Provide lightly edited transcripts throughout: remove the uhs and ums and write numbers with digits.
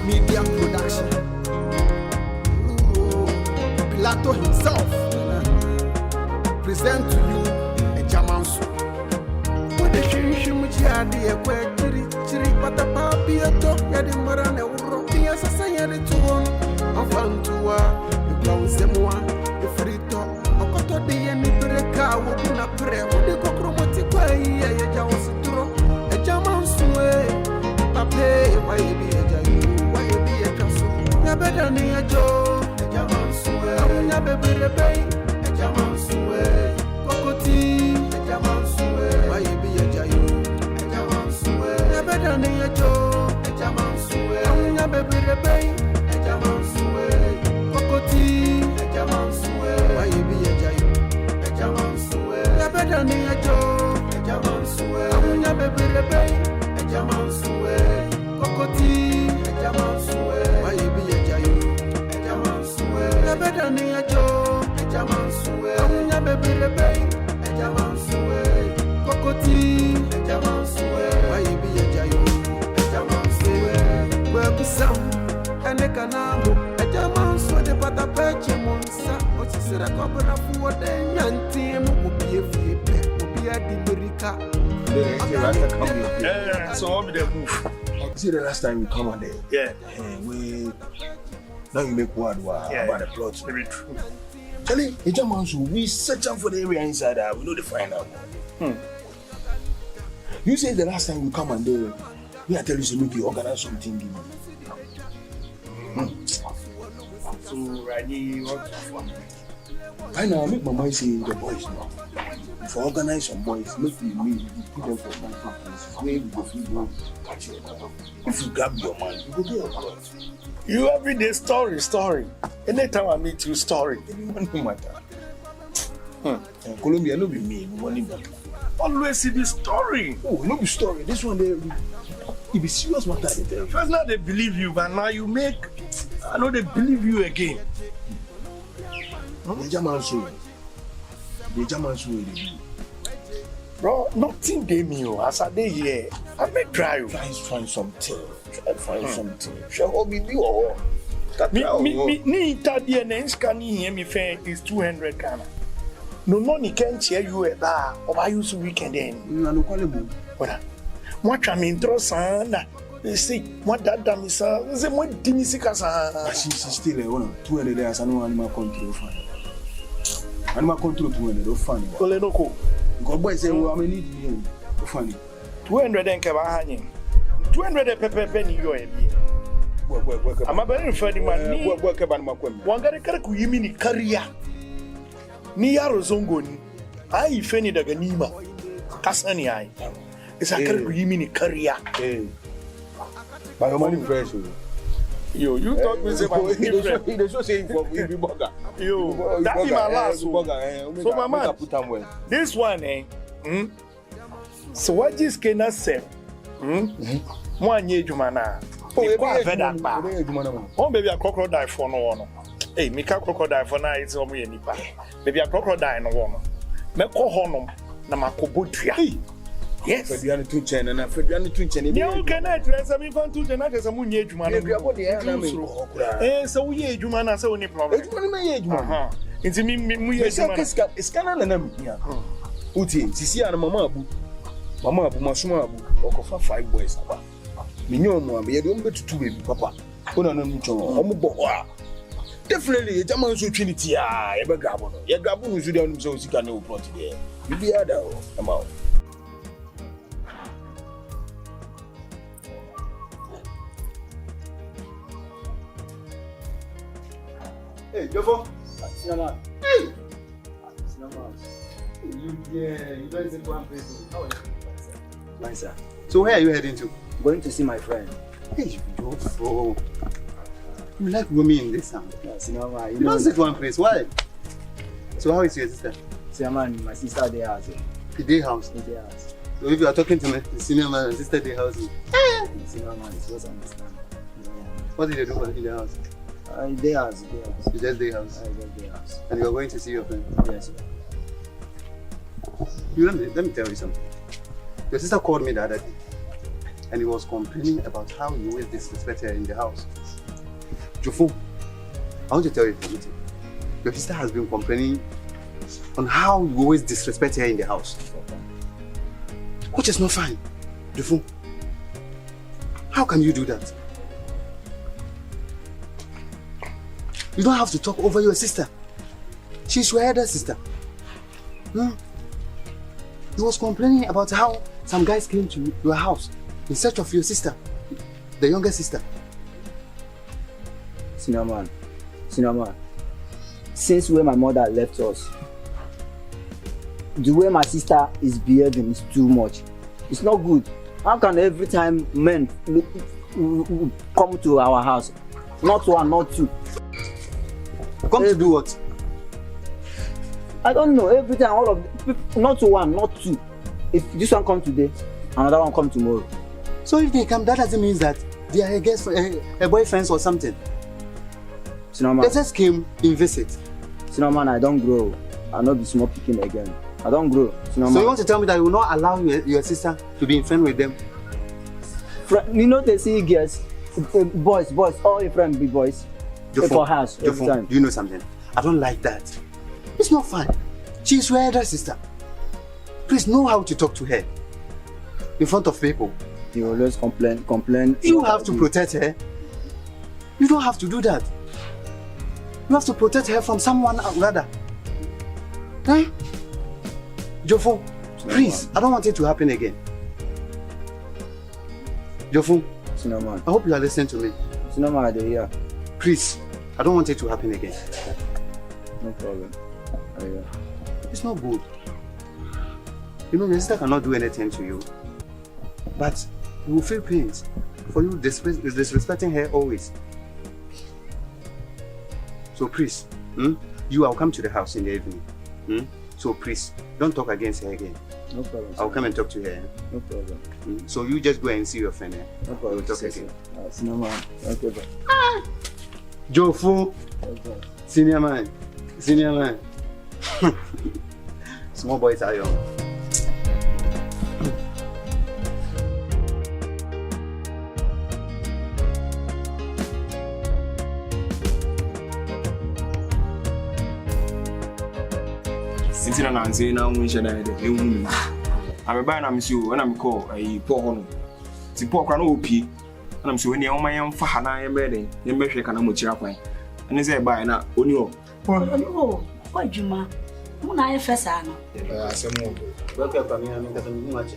Media Production. Pilato himself present to you AGYA Manso. What the shimmy a quick chiri, but a papi a dog, yadi marane, European society to one. I'm found to the ground Zemoa, the free talk. Okoto de any breaka, would not pray, would the cockromatic way, a was a throw. AGYA Manso, Pape, why be a jayu, why be a castle? Never done a joke, AGYA Manso, I will never be a bay, AGYA Manso, Cocoti, AGYA Manso, why be a jayu, AGYA Manso, never done a joke, AGYA Manso, I will never be a bay, AGYA Manso, Cocoti, AGYA Manso, why be a jayu, AGYA Manso, never done a joke, AGYA Manso, I will never be a bay, AGYA Manso, Cocoti, AGYA Manso, why be a jayu, AGYA Manso, never done a joke, AGYA Manso, I will never be a bay, AGYA Manso, Cocoti, AGYA Manso, why be a jayu, AGYA Manso, where be some, and a canal, AGYA Manso, the patapeche monsa, what is it a couple of what then young team would be a free pet, would be a Dimerica. So I'll be the move. See the last time you come on there? Yeah. We now you make word about the plot. Very true. Charlie, AGYA Manso, we search out for the area inside there. We know the final. You say the last time you come on there, we are telling you to make you organize something. So Rani, what? I now make my mind say the boys now. If I organize some boys, make me put them for my places where we go feel catch you. If you grab your man, you go get your blood. You every day story. Anytime I meet you, story. Money matter. Colombia no be me, money matter. Always see the story. Oh, no be story. This one there, it be serious matter. First now they believe you, but now you make. I know they believe you again. AGYA Manso. The AGYA Manso will be. Bro, nothing they me as I dey here. I may try. Try find something. Try find something. Shall be do or me tadi and scan here me fair is 200 Ghana. No money can share you at that or I use weekend then. No callable. What I mean sana. They say what that damn is a more dimisika sa. She's still a 200 days and no animal control fine. Animal control 200 fine. Kolenoko. God boy say we need you. Funny. 200 and Kabahani. 200 pepper penny yo e. I'm a very funny man. Work about my queen. One got a caracu yimini career. Ni yaro zongo ni. Ai feni daga nima. Kasani ai. It's a caracu yimini career. But your money fresh. Yo, you talk me say my money fresh. They so say for we be burger. Yo, that be my last one. So my man, this one so what this cannot say? One year jumana. Oh, baby, a crocodile for no one. Hey, make a crocodile for now. It's only any pa. Baby, a crocodile no one. Make a honum. Namakobutria. Yes. Fediani two chain and Fediani two chain. You cannot dress me from two chain. I just a moon year jumana. So we year jumana. So any problem. It's me. It's canon and them. Uti, Sisi and Mama Abu. Mama Abu Masuma Abu. Okofa 5 boys. Minyo mo be do mbetu tu baby papa. Ona no ncho omo bo ho. Definitely AGYA Manso Trinity ah e be grabo no. Ye grabo no so dey on so sika na o plot there. You be ada o. Ama. Hey, Jovo. Sinama. Hey. Sinama. You don't say one place. How are you? Fine, sir. So where are you heading to? Going to see my friend. Hey, Jovo. You like women in this town? Yeah, Sinama. You don't sit one place. Why? So how is your sister? Sinama, my sister day house. The day house. The day house. So if you are talking to me, the senior man and sister day house. Sinama, it's what I understand. What did they do in the house? Day house. You just day house. Just day house. And you are going to see your friend? Yes, sir. Let me tell you something. Your sister called me the other day. and he was complaining about how you always disrespect her in the house. Jofo, I want to tell you something. Your sister has been complaining on how you always disrespect her in the house, which is not fine. Jofo, how can you do that? You don't have to talk over your sister. She's your elder sister. He was complaining about how some guys came to your house in search of your sister, the younger sister. Cinnamon, since when my mother left us, the way my sister is behaving is too much. It's not good. How can every time men come to our house, not one, not two? Come to do what? I don't know. Every time, all of them, not one, not two. If this one comes today, another one comes tomorrow. So if they come, that doesn't mean that they are a boyfriends or something. Cinnamon, They just came in visit. Cinnamon, I don't grow. I'll not be small picking again. I don't grow. Cinnamon. So you want to tell me that you will not allow your sister to be in friend with them? You know they see girls, boys, all your friends be boys. For house every time. Do you know something? I don't like that. It's not fun. She's your elder sister. Please know how to talk to her in front of people. You always complain. You have to protect her. You don't have to do that. You have to protect her from someone rather. Eh? Jofo, please, I don't want it to happen again. Jofo, Cinnamon, I hope you are listening to me. Cinnamon, I hear. Please, I don't want it to happen again. No problem. It's not good. You know, your sister cannot do anything to you. But you will feel pains for you disrespecting her always. So please, you will come to the house in the evening. So please, don't talk against her again. No problem. I'll come and talk to her. No problem. So you just go and see your friend. No problem. We'll talk again. Cinnamon, okay. Jofo, senior man. Small boys are young. Since I'm saying now, we should have I'm a buying. I'm sure when I'm called a poor home. The poor crown OP. And I'm sure when you're my young Fahana and bedding, you may shake an amuchapine. And is there by now? Oh, what Juma? When I first ano. Welcome to me. I'm going to be much.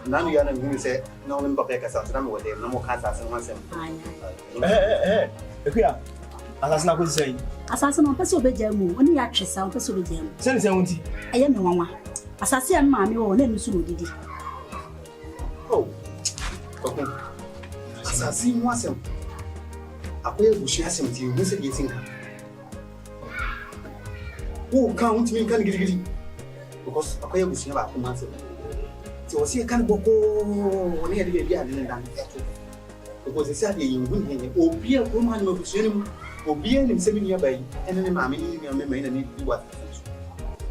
Now you are going to say, no, I'm not going to say, I'm going to no more cats and one. Hey, Asasna ko say. Asase no pese obejam oni ya twesa pese obejam. Say say wonti. Eye me wanwa. Asase an maame wo na nusu odidi. Oh. Okay. Asase mu asem. Akoye bushi asem ti mu se yetinka. Wo kan untimi kan gidi because akoye bushi ba ko masem. Ti o se kan boko woni ya de bia ade ndan. Because they said you wouldn't obi a woman of the obi and 7 years by and then mammy and do what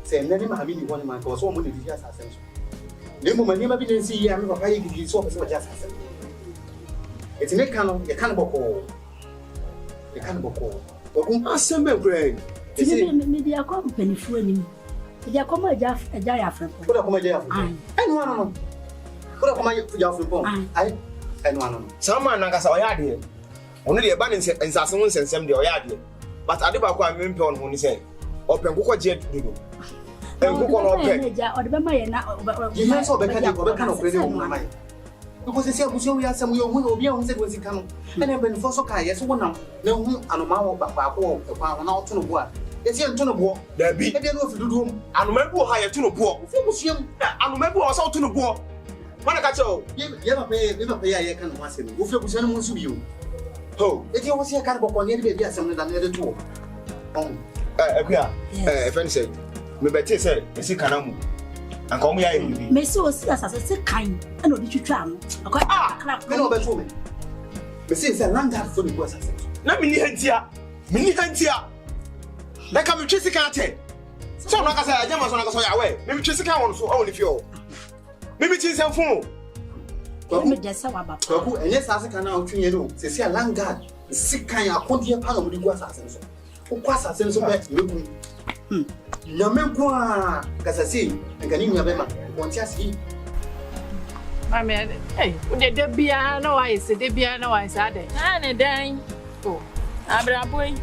say then mammy one man because all money just ascension. The moment never been see I'm not paying his office or just it's a can you can't boko. You can't boko. Assemble Greg. Media company for him. Media come a Yaw Frimpong. Put up my Yaw Frimpong. And one put up my Yaw Frimpong. And one. Some man Nagasa Oyadi. Only a banning and Sasson and some the Oyadi. But Adibaqua Mimpon when he said, Open Coco Jet to do. And Coco or the Bama, you might so better kind of radio on my mind. Because they say, we have some will be on was come. And then when for so yes, one now, no, and a mile back, an out to the war. It's here to the war. There be a little to do, and remember how you to the war. And remember also to the war. Manakacho, never pay a can once him. Who feels animals to you? Oh, if you was here, can't walk on any baby as something than the other two. If any said, maybe say, is he can and call me. May so see us as a kind, and what did you try? Crap, no better woman. But since I learned that for the person, let me hear here. Like I'm a Chisica. So, like I said, I am on a way. Maybe Chisica on so only few. Maybe it's a phone. Me just say waba. Kwaku enye sase kana otwenye no. Se se langard. Sikan ya kontie pa no digwa sase so. Ukwa sase so be meku. Nyame kwa kasasi ngani nyame ma. Kontie asi. Mami, hey, the bia no I say the bia no I say ade. Ne dan. Oh, Abra boy.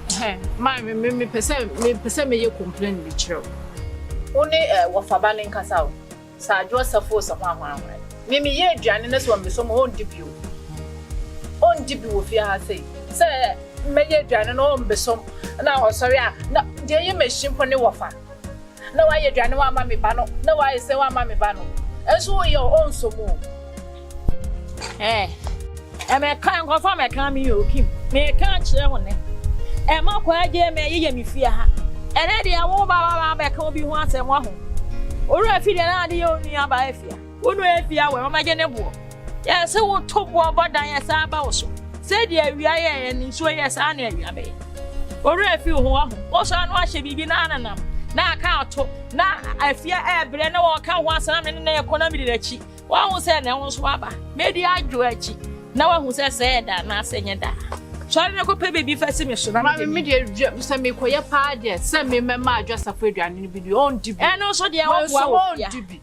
Hey, mami me pese me ye complain bi chiro. Oni wafaba ne nkasa o. Sa Joseph so hwa. Me ye aduane ne so me so mo ondibio. Ondibio fi ha sei. Se me ye aduane no mbesom. Na o sorry a na de ye machine po ne wafa. Na wa ye aduane wa ma me ba no. Na wa ye se wa ma me ba no. Enso ye o nsomo. Me kan go for me kan me yo kim. Me kan kire ho ne. Ma kwa je me ye mi fie ha. Ene de wo ba be kan obi ho asem ho. Oru afi de na de yo ni aba afia. Wonu afia we mama je ne bo. Ya se wo to bo bodan ya sa ba wo so. Se de awia ye ni so ye sa na awia be. Oru afi ho ho. Wo so anu ahye bibi na ananam. Na aka ato na afia ebre na wo ka ho asam ne na economy de achi. Wa hu se na wo so aba. Me di adwo achi. Na wa hu se da na asenye da. Sorry na ko pe baby fasi me so na me de se me koye pa de se me mema Joseph aduane ni bi on dibi. No so de wo boa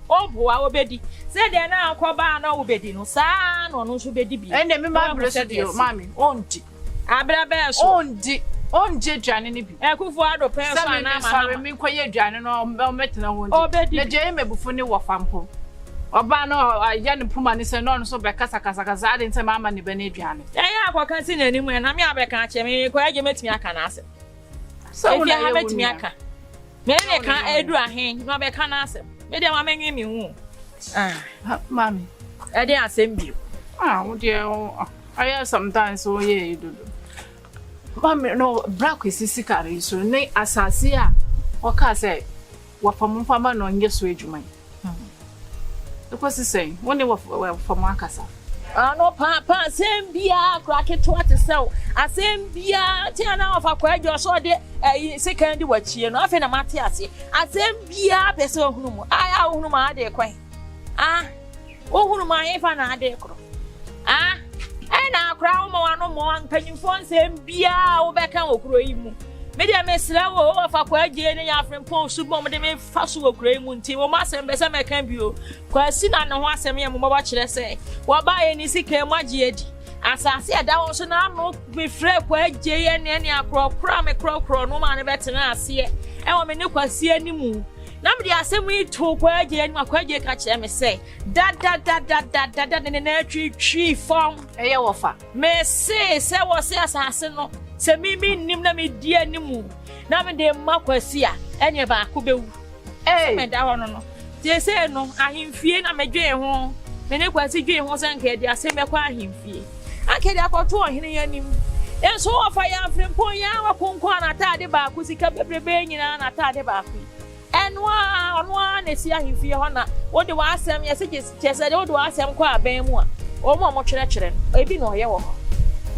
wo boa wo bedi. Se de na akoba na wo bedi no sa no no so bedi bi. Ene me ma breso de mami on di. Abra be so on di. Onje aduane ni bi. Kufu ado pe so na ma. Sorry me koye aduane no metena ho ndi. Obedi. Na je me bufu ni wo fampo. Oba no ya ne puma ni se no so be kasa ade nse mama ni be na aduane. Ya akwaka si na ni mu na me abeka ache me ko aje metimi aka na ase. So we ha metimi aka. Me ne kan edu ahen no be ka na ase. Me de ma menwe mi hu. Mami. E de asem bi. Wo de I sometimes so ye do. Mami no black isisi kare so ne asase a o ka say wa famfama no nge so adwuma. Because say when they were from Makasa. No papa sembia kraketo atesel asembia ti ana ofa kwajo so de second wachie no afi na mate ase asembia pese ohunu mu aya ohunu ma ade kwan ohunu ma hefa na ade kro na akra wo ma no mo anpanyimfo nsembia wo beka okro yi mu media mesra wo ofa kwaje ne ya Frimpong subom de me fa so okro yi mu nti wo ma sembe se meka bio kwasi na ne ho asem ye mo ba kire se wo ba ye ni sika magye edi asase eda wo so na no me frɛ kwaje ye ne akrokra me krokro no ma ne betena ase e wo me ne kwasi animu na me de asem yi to kwaje ani kwaje ka kire me se da ne na twi form eye wo fa me se wo se asase no se mi nim na me di animu na me de makwasi a enye ba ko bewu me da ho no tie se no ahimfie na medwe ho me ne kwasi dwe ho san ka di asem me kwa ahimfie akedi akoto ohene yanim enso ofa ya Frimpong ya wa konkwa na taade ba ku sika bebrebe nyina na taade ba ku enwa na si ahimfie ho na wo de wa asem ye se chese de wo de wa asem kwa aban mu a o mo kyerɛ ebi no ye wo ho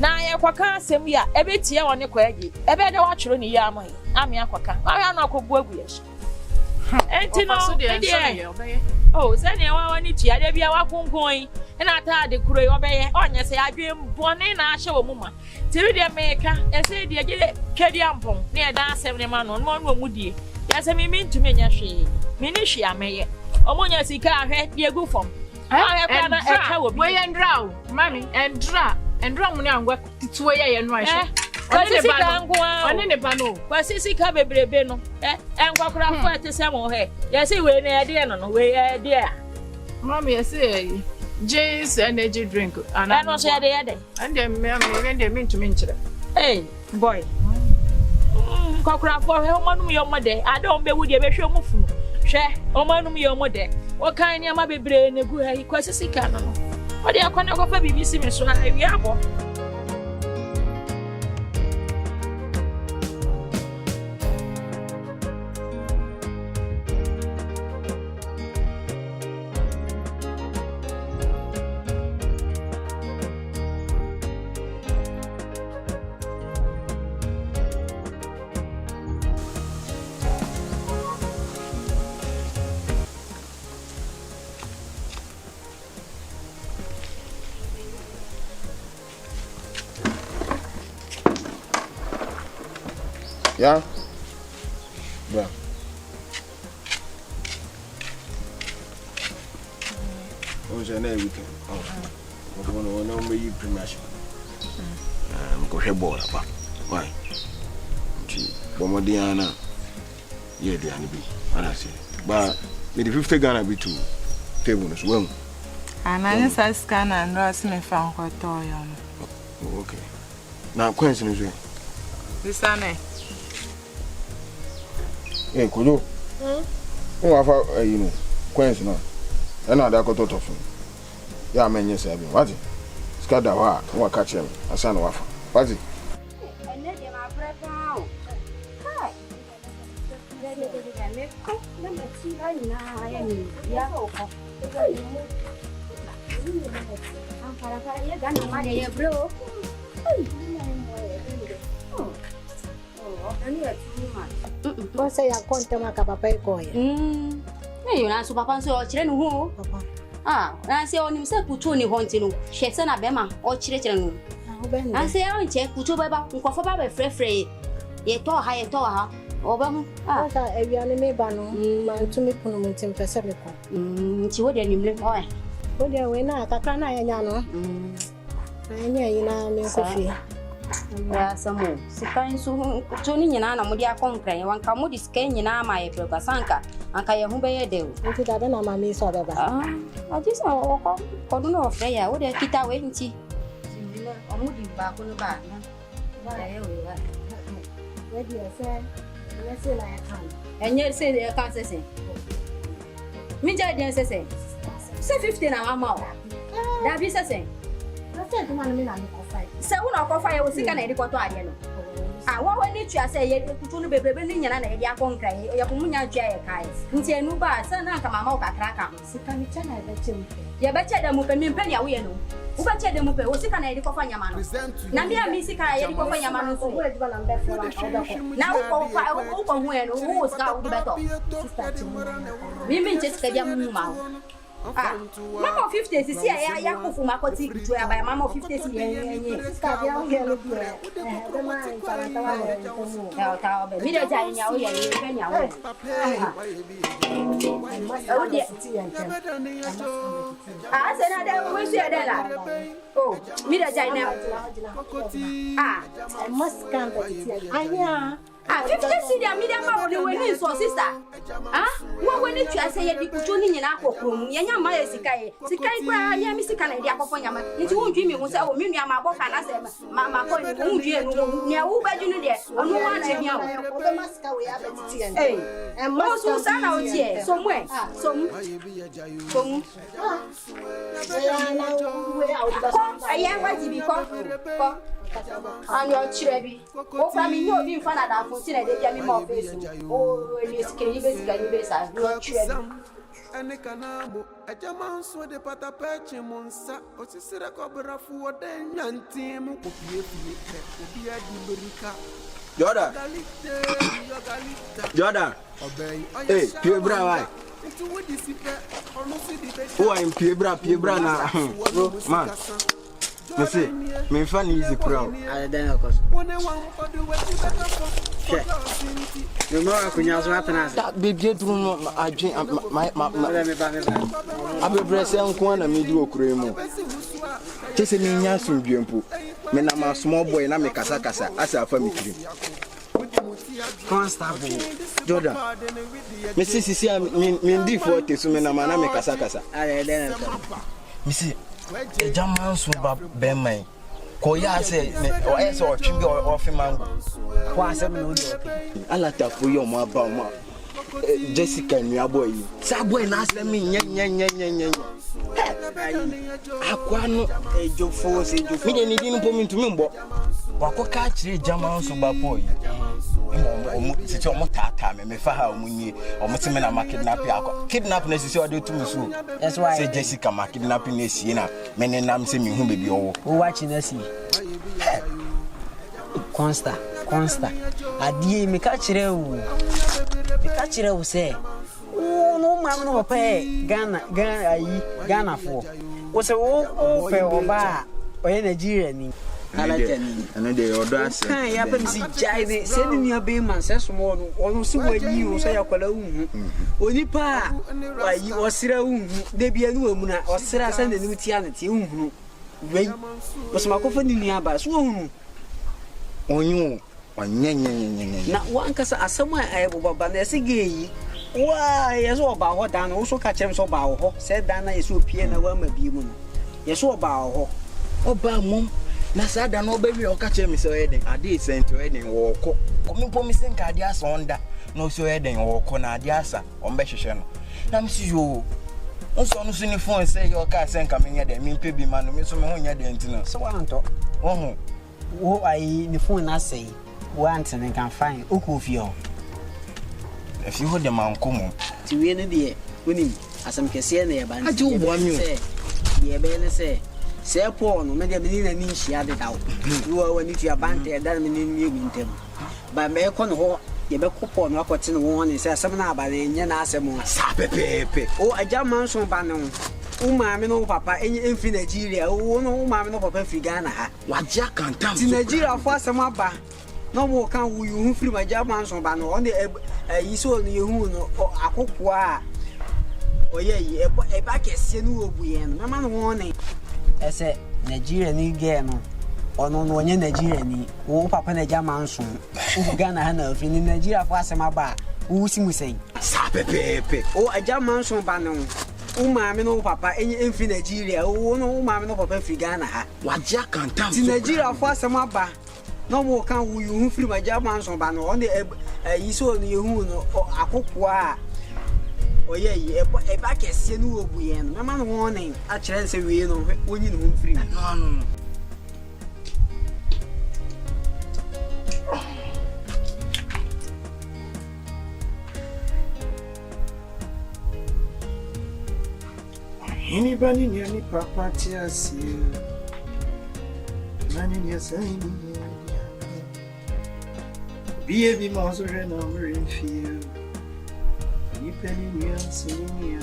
na ye kwaka asem ya ebetie wo ne kwaagi ebe de wa kyerɛ ni ya amai ami akwaka wa na akobu agu ye so enti no oh se ne wa ni tia de bia wa konkon na taade kuro obeye onye se adwe mbone na ahye wo muma tiri de meka ese de gele twadi ampon na e dan asem ne ma no no mu die ya se mi ntumi nya hwe mi ni hwe ameye omonya sika ahwe de egu fom ahwe kwa na e ka wo bi we endra o mami endra mu ne angwa tituwe ye no ahwe Oni ne ba no kwasi sika bebrebe no enkwakora fo etese mo he ya se we na e de no we e de a mami ya se James energy drink and no say dey and dem me ntumi nkyere hey boy kokura for he omanum ye omode adom be wudi e be hwe omufunu hwe omanum ye omode o kan ne ma bebre na gu ha kwasi sika no no o de akwana kofa BBC me so awi abo Yeah. Bra. What's your name weekend? Oh. No me you premiership. Go here ball apa. Why? Bomodiana. Yeah, they are be. I say. But me the 50 Ghana be too. Table as well. And I just scan and rush me from Kotoyam. Okay. Now, question is here. This one. Hey, Kolo. Oh, I thought, you know, question now. And now that got out of him. Yeah, man, yes, I mean, what is it? Scada, what catch him? I send off. What is it? Você já conta uma capa para coia? Eu não sou papai, sou tirei no ru. Ah, não sei onde você puxou ni honte no. Chefe na bema, ou tirei no. Ah, sei onde é puxou beba, cofa beba frefre. E to ha. Obama. Ah, é viando me bano. Mas tu me puno muito tempo sabe com. Tio de nimle, oi. Pode eu na kakra na ya no. Anya ina me kofi. Ya samu. Sikan su tuni nyina na mudi akonkran, wanka mudi sken nyina ma ye prepasanka. Anka ye hu be ye de. Nti da na ma me so beba. Ah, ajisa okọ kodu no ofre ya, wo de kita we nti. Omudi ba ko no ba na. Ba ye we wa. We di ese. Let's say and you say they can't say. Me just say 50 na mama. That be say. I said to man me na me coffee. Say we na coffee we sika na e dikoto ade no. Ah, what we need to say ye kutu no bebebe ni nyana na e dia konkran ye komunya dua ye kai. Nti enu ba say na ka mama o kakra ka. Sika ni chana e be chempe. Ye be che da mu pe mi mpe ya we no. Wo be che da mu pe o sika na e dikofa nyama no. Na me mi sika ye dikofa nyama no so. Wo e diba na mbe fo wa. Na wo ko hu e no wo sika wo beto. Mimi nche sika dia mu ma. Ah, mama 50 sisi ya kufu makoti kutu ya baya mama 50 si yenye. Sika dia ngelo bia. Be ma nta wa ntomu. Ta be. Mi de ja nya wo ye ni nya wo. Oh dia. Ah, se na da we se da la. Oh, mi de ja nya. Ah, I must come back here. Anya. Ah, 50 si dia mi de ma wo ni we ni so sister. Ah, wo we ni twa se ye di kutu ni nyina akokrom. Ye nya ma ye sika ye. Sika kwa ye mi sika na di akofo nyama. Nti wo ndwi mi hu se wo mi nua ma boka na se ma ko ni wo ndwi enu. Ne wo ba dwunu de. Onu wa na hia wo. Wo be maska we abetiti en. Eh. Mo so sana o tie. So mwe. So mu. So mu. Ya na we out. Aya wa ji bi ko. Ko. And your children, oh, from me, no, being fun at that for dinner, they get me more face. Oh, it's can you basically your children. And the canamo, a German so the patapache monsa, or Sisera Cobra for the Yantim, be a Diburica. Jordan. Hey, pure bra. Oh, I'm pure bra now. Man. Me say, me fan easy crowd. I don't know. You know, I couldn't answer that. Baby, do I drink my breast and corner me do a cream. Just a minion soon, Jumpo. Men, I'm a small boy and I'm a casa as a family. Constable Jordan. Mrs. Cecilia, mean default is when I'm a casa. I don't know. Missy. A German super bema. Koya say, or else or chimney or off mango. What's a mood? I like that for your mama. Jessica and your boy. Subway, ask me, yan. Aquano, a joke force, me didn't put me to me, but what catch a German super boy? It's your motata, me faha munye, or Mutimena kidnapping necessary to me. That's why say Jessica kidnapping is Siena, men and I'm saying who baby oh. Watching us. Consta. Adi me catch you. Say. Oh, no, man, no pay. Ghana for. What's a oh, pay or bar or Nigerian. And they order us. I happen to see Jai sending your bay man says more or so when you say a color. Only pa, why you or Sira, they be a woman or Sira send a new tianity. Wait, was my coffin in your bass wound. On you, not one case as somewhere I will ban as a gay. Why, as well about what Dan also catch him so about, said Dana is so piano, well, maybe woman. Yes, so about oh, Bam, Nasada no baby or catch him so heading. I did send to heading or coming for me sing Cardias on that. No so heading or Conadiasa on Beshan. Now, see you. Also, no sooner phone say your car send coming here, mean baby man, me so many identity. So I talk. Oh, I the phone I say, once and can find Ukufio. If you hold the man come to win a dear, winning as some can say there, but I do want you. Yeah, Ben say, say, poor, no matter mean she added out. You are when you are banter, that meaning you in them. But may con ho, you be coupon, or what's in one is a seminar by the Indian Assembly. Sape, oh, a Yaw Manso Bannon. Mamma no papa, any infant Nigeria, oh, no, mamma no papa, Frigana. What Jack and Tam in Nigeria for some abba. No more can you free my Yaw Manso Bannon on the you saw you or a cocoa. Oh, yeah, a back as Senu Buyen, no man warning. I said, Nigeria need game. Or no, Nigeria, oh, Papa Yaw Manso, who Ghana Hannah in Nigeria for some abba, who seem to say, Sape, oh, a Yaw Manso Bannon. Mamma no papa, any infant Nigeria, oh, no, mamma no papa, Frigana. What Jack and Tam in Nigeria for some abba. No more can you free my Yaw Manso Bannon on the you saw you or a cocoa. Oh, yeah, a back as Senu Buyen, no man warning. I chance we know when you free. No. Anybody near any papa tears you? Money near saying, be a bit more than number in fear. You penny near saying,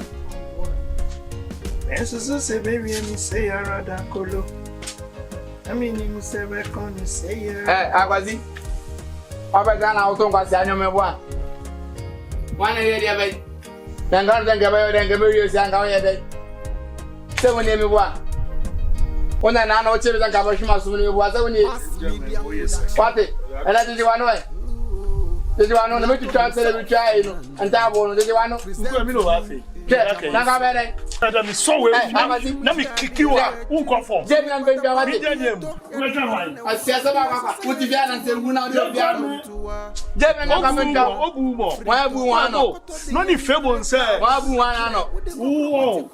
Mrs. say, baby, and say, Rasta Colo. I mean, you say, back on you say, hey, I was it. Papa Gana also got the animal one. One area of it. Then God thank about and give you sang out there. 7 years ago, when I know children and Kabashima soon was 7 years. Party, and I did one way. Did you want to make you transfer every child and Tabo? Did you want to? Let me so let me kick you out. Who come for? I see a Sabaka, put the gun and say, who now the piano? Jebben, no need Febon, sir. Oh,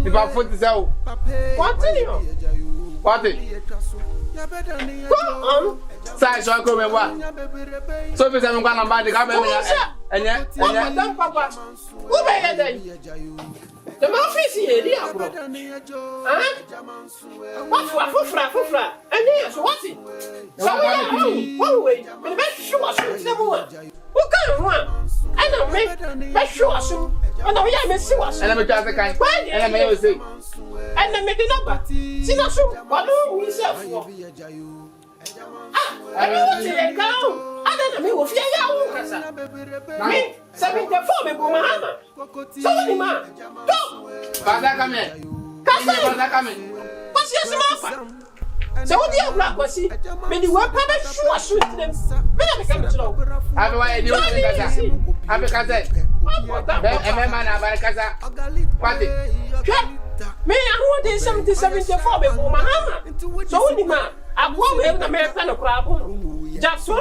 if I put this out, what? Sai so ko me wa so be say me kwa na ba de ka be me enye enye papa wo be ye dey the ma office here di abro fufra enye so what so what we be sure so se mo wo kan ho a na me sure so ona we ya me si wa so ena me twa se kan ena me yo say ena me di number si na so wa no we say for I don't see go. I don't know if you are me 74 me Mahama. So man. Go. Father come here. Father come here. What's your small? So what do you black was he? Me the work papa sure shoot them. Me na me come to know. Have why do you have kaza. Man aba kaza. What? Me I want 74 me Mahama. So what the man? I go with the American crab. Just so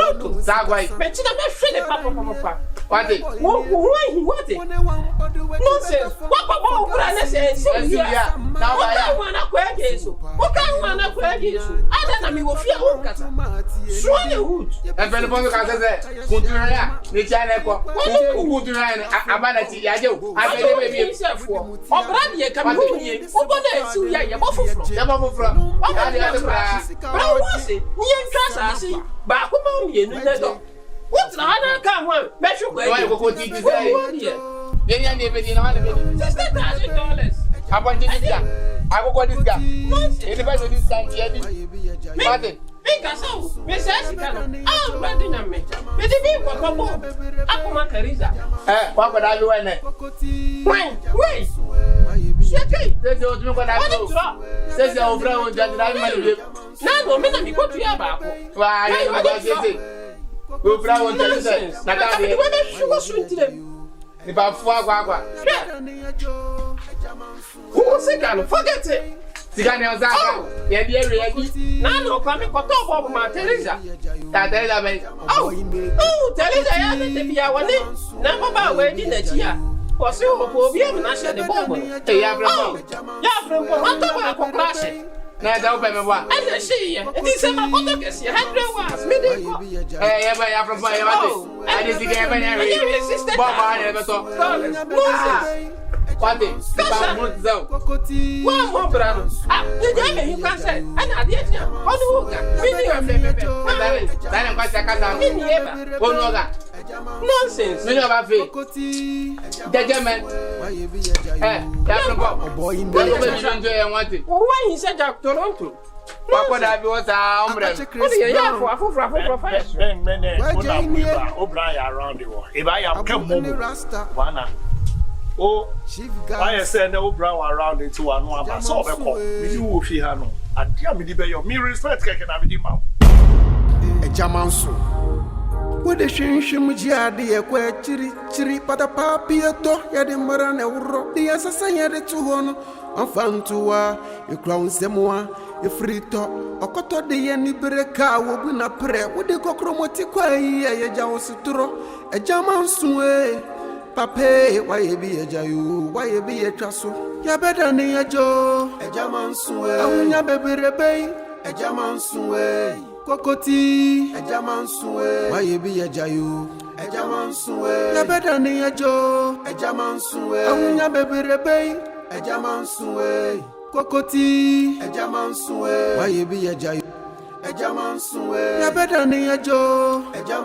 Zagway. But you don't papa. What? What? Nonsense. What about say? Now I want to quack this. What can one quack this? I don't know if you are Swan wood. And when the Bongo says, Kuntura, the China, who do Abanati Yajo, I believe himself for. Or Brandy, come here. Open it to Yamafu from. How was it? We ain't trust us. Back home, you know. What's the other come one? Measure where I go to say. Then I never did $100,000. I want to I go call this guy. Anybody this time here? Martin. Me kasau. Me say sikana. Ah, brother na me. Me dey be kwa kwa. Akuma Teresa. Kwa kwa dalu ene. Wait. Sheke. Say o tumi kwa dalu. Say o fra o jadi dalu mali. Na no me na mi ko tuya ba ko. Wa ye ma ba say. O fra o jadi say. Na ka be. We be shugo swinti dem. Ni ba fu agwa. Who sikana? Forget it. Sikana ozaka. Ye bi ere ye bi. Na no kwa me ko to bo ma Teresa. Ta Teresa be. Oh, Teresa ya te bia woni. Na baba we di na ji a. Ko se o ko bi am na she de bombo. E ya Frimpong. Ya Frimpong, wa to ba ko crash. Na da o be me wa. E se she ye. E ti se ma ko to ke si 100 was. Me de ko. Ya ba ya Frimpong ya ba de. I dey see get be na re. Bombo na be to. What is the mood zone? One more brother. Ah, you can say, and I did you. What do you got? Then I'm quite a cat. One other. Nonsense. You know about it. The German. Boy, you don't want it. Why he said that Toronto? What would I be was our umbrella? What do you have for profession? O'Brien around the world. If I am come home, oh, I said no brown around it to one one, so you will feel no. And dear me, me respect can have the mouth. A Jamanso. With the shim jadi a chiri, but a papi a to Yadimaran Euro, the assassin had to one, and found to you crown Semoa, you free talk, or cut the any breaka will win a prayer with the cockromotica, a Jamasutro, a Jamanso. Pape, why you be a jayu? Why you be a trasso? Ya better than a jo, a Jamanso, a baby rebay, a Jamanso, Cocoti, a Jamanso, why you be a jayu? A Jamanso, ya better than a jo, a Jamanso, a baby rebay, a Jamanso, Cocoti, a Jamanso, why you be a jayu? A Jamanso, ya better than a jo,